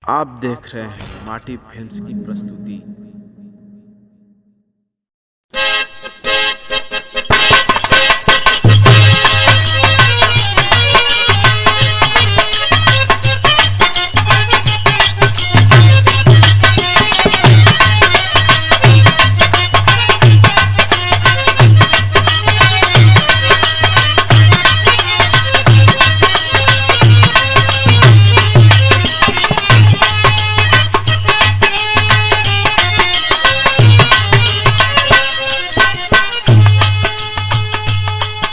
आप देख रहे हैं माटी फिल्म्स की प्रस्तुति।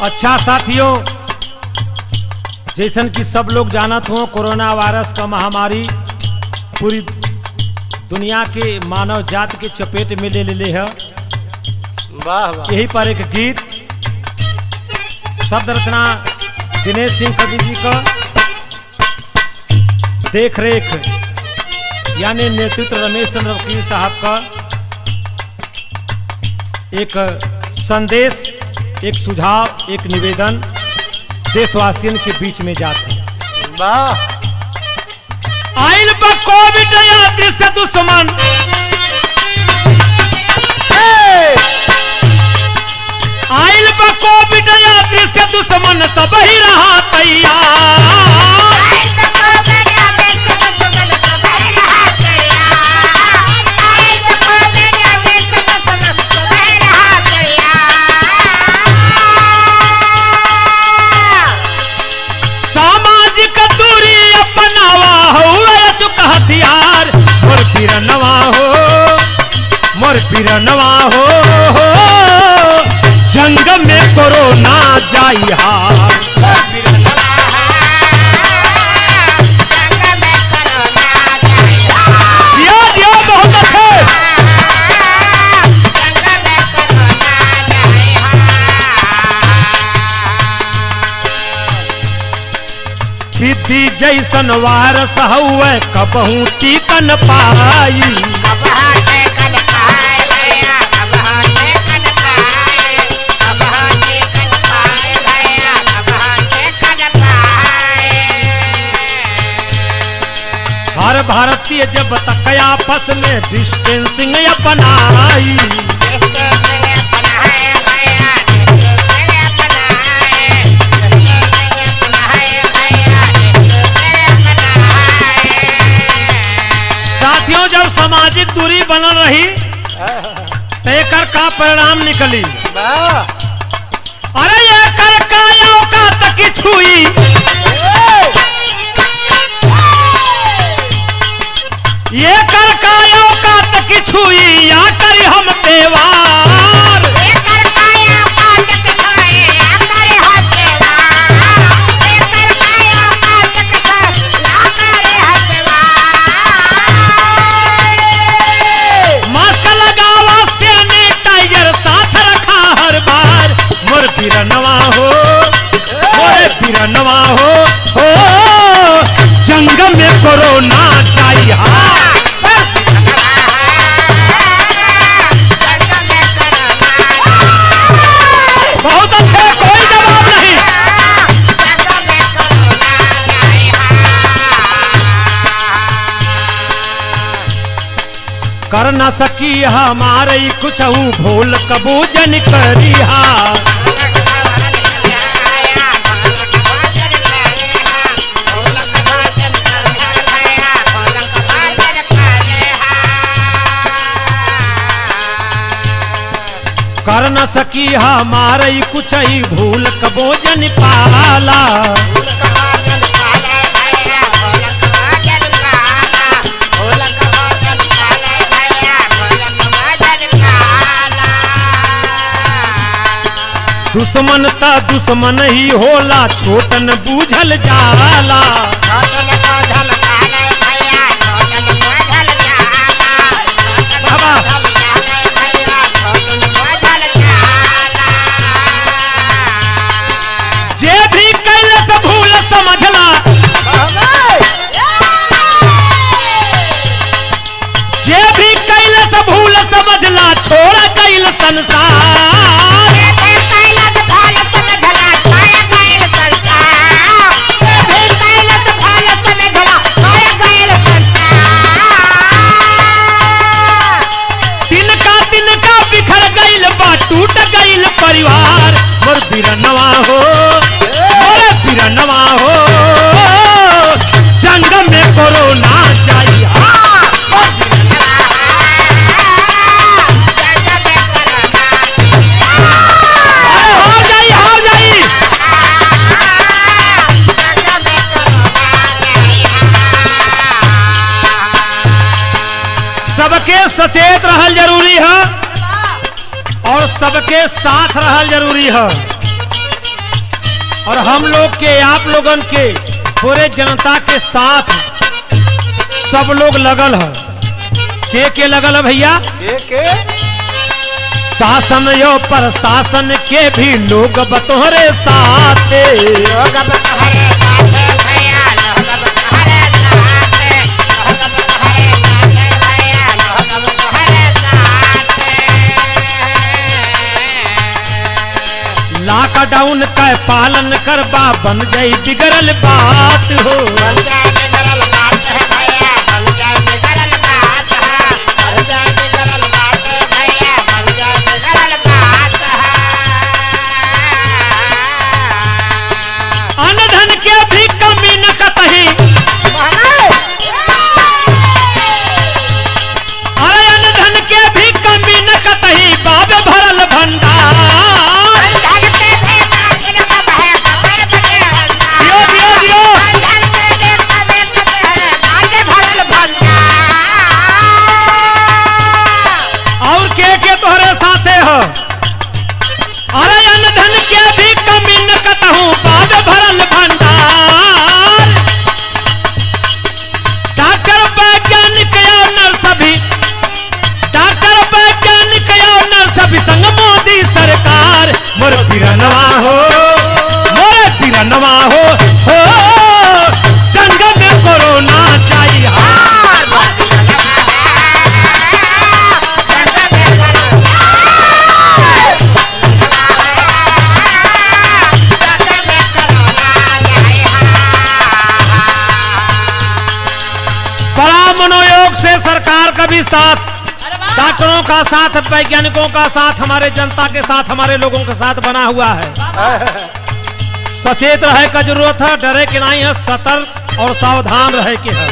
अच्छा साथियों, जैसन कि सब लोग जानत हो, कोरोना वायरस का महामारी पूरी दुनिया के मानव जात के चपेट में ले ले है। वाह वाह। यही पर एक गीत शब्द रचना दिनेश सिंह कवि जी का, देख रेख यानी नेतृत्व रमेश चंद्र वकील साहब का, एक संदेश, एक सुझाव, एक निवेदन देशवासियों के बीच में जाते हैं। वाह। आइल बा कोविड यात्री से दुश्मन, आइल बा कोविड यात्री से दुश्मन, सब ही रहा तैयार। मोर पीरनवा हो, जंग में कोरोना जाई हार। बहुत अच्छे। विधि जैसन वारस हुए कबहू टीकन पाई। हर भारतीय जब तक आपस में डिस्टेंसिंग अपनाई, साथियों जब सामाजिक दूरी बनल रही तो एकर का परिणाम निकली। अरे एकर का तक छुई, ये कर कायो का तक छुई, या करी हम देवार। ये कर कायो का तक छुई, या करी हम देवार। ये कर कायो का तक छुई, या करी हम देवार। मास्क लगावा, सैनिटाइजर साथ रखा हर बार। मोर पीरनवा हो, मोर पीरनवा हो, जंग में कोरोना जाई हार। बहुत अच्छे, कोई जवाब नहीं। कर न सकी हमारे कुछ भूल कबूजन करिहा। कर न सकी हमारे कुछ ही भूल कबोजन पाला। दुश्मन ता दुश्मन ही होला, छोटन बूझल जाला। समझला छोड़ गईल संसार। बिरनवा हो मोरे बिरनवा हो जंग में कोरोना जाई हार जाई सबके सचेत रहल जरूरी है और सबके साथ रहल जरूरी है। और हम लोग के आप लोगन के पूरे जनता के साथ सब लोग लगल है। के लगल है भैया? शासन यो प्रशासन के भी लोग बतोहरे साथ लॉकडाउन का पालन करबा बन जाई बिगड़ल बात हो। अन्न धन के भी कमी न कतही अरे अन्न धन के भी कमी न कतही बाबे भरल भंडार तोहरे साथे हो। अरे अन्न धन के भी कमी न कतहूं बाबे भरल भंडार डॉक्टर वैज्ञानिक और नर्स भी संग मोदी सरकार मोर बिरनवा हो जंग में कोरोना चाहिए मनोयोग से सरकार का भी साथ, डॉक्टरों का साथ, वैज्ञानिकों का साथ, हमारे जनता के साथ, हमारे लोगों के साथ बना हुआ है। सचेत रहे का जरूरत है, डरे के नहीं है, सतर्क और सावधान रहे के है।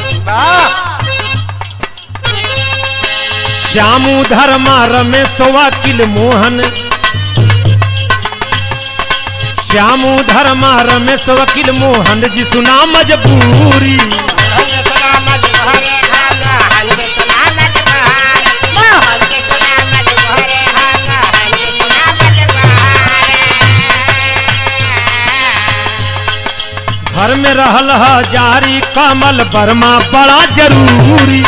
श्यामू धर्मा रमेश वकील मोहन श्यामू धर्मा रमेश वकील मोहन जी सुना मजबूरी घर में रहल है जारी कमल वर्मा बड़ा जरूरी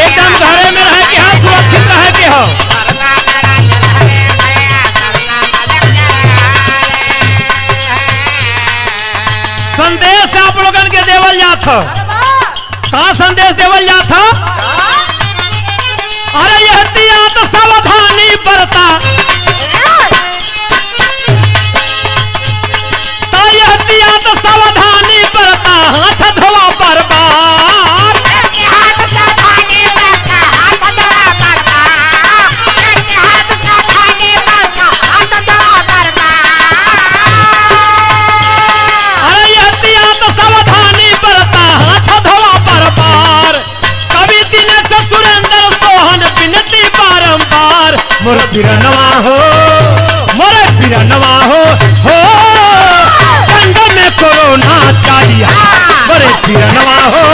एकदम घरे में रह के हाँ सुरक्षित रह के हो। संदेश आप लोगन के देवल जात का संदेश देवल जात अरे एहतियात सावधानी बरता सावधानी बरता हाथ धोवा बर्बाद अरे एहतियात सावधानी बरता हाथ धोवा बर्बाद कवि दिनेश सुरेंद्र सोहन विनती बारंबार मोर बिरनवा हो जंग में कोरोना चाहिए मोरे बिरनवा हो